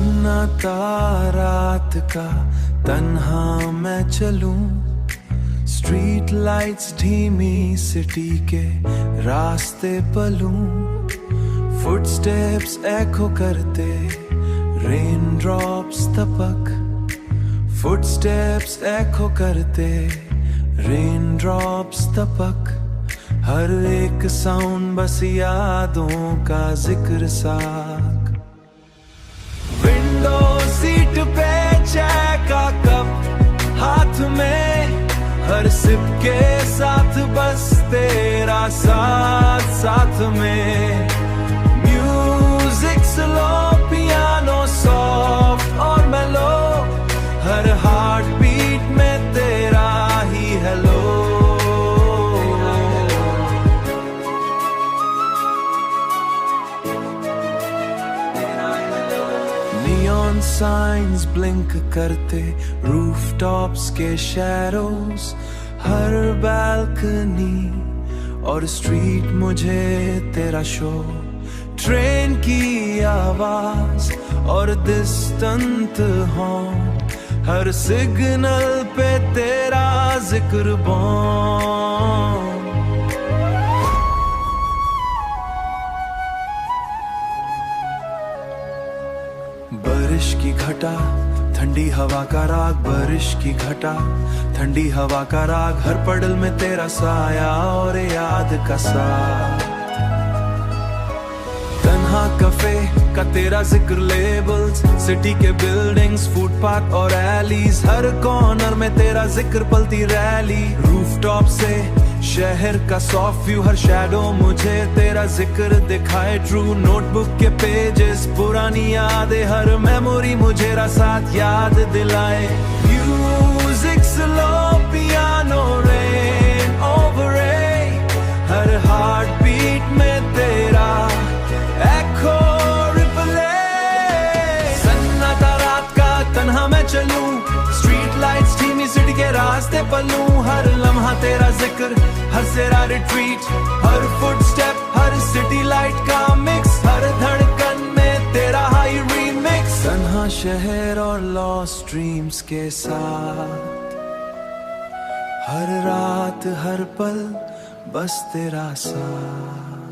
सन्नाटा रात का तन्हा मैं चलूं, स्ट्रीट लाइट्स धीमी सिटी के रास्ते पलूं, फुटस्टेप्स एको करते रेन ड्रॉप्स तपक, फुटस्टेप्स एको करते रेन ड्रॉप्स तपक, हर एक साउंड बस यादों का जिक्र साक। विंडो सीट पे चाय का कप हाथ में, हर सिप के साथ बस तेरा साथ साथ में, म्यूजिक स्लो पियानो सॉफ्ट और मेलो, हर हार्ट बीट में तेरा ही हेलो। नियॉन साइंस ब्लिंक करते रूफटॉप्स के शैडोज, हर बैल्कनी और स्ट्रीट मुझे तेरा शो, ट्रेन की आवाज और डिस्टेंट हॉर्न, हर सिग्नल पे तेरा जिक्र बॉर्न। बारिश की घटा ठंडी हवा का राग, बारिश की घटा ठंडी हवा का राग, हर पडल में तेरा साया और याद का साथ। तन्हा कैफे का तेरा जिक्र लेबल्स, सिटी के बिल्डिंग्स फुटपाथ और एलीज, हर कॉर्नर में तेरा जिक्र पलती रैली, रूफटॉप से शहर का सॉफ्ट व्यू, हर शैडो मुझे तेरा जिक्र दिखाए ट्रू, नोटबुक के पेजेस पुरानी यादें, हर मेमोरी मुझे साथ याद दिलाए, music slow piano rain over a, हर हार्ट बीट में तेरा एको रिप्ले। सन्नाटा रात का तन्हा मैं चलूं, स्ट्रीट लाइट्स धीमी सिटी के रास्ते पलूं, हर लम्हा तेरा जिक्र, हर तेरा रिट्रीट, हर फुटस्टेप, हर सिटी लाइट का मिक्स, हर धड़कन में तेरा हाई रीमिक्स, तन्हा शहर और लॉस्ट ड्रीम्स के साथ, हर रात हर पल बस तेरा साथ।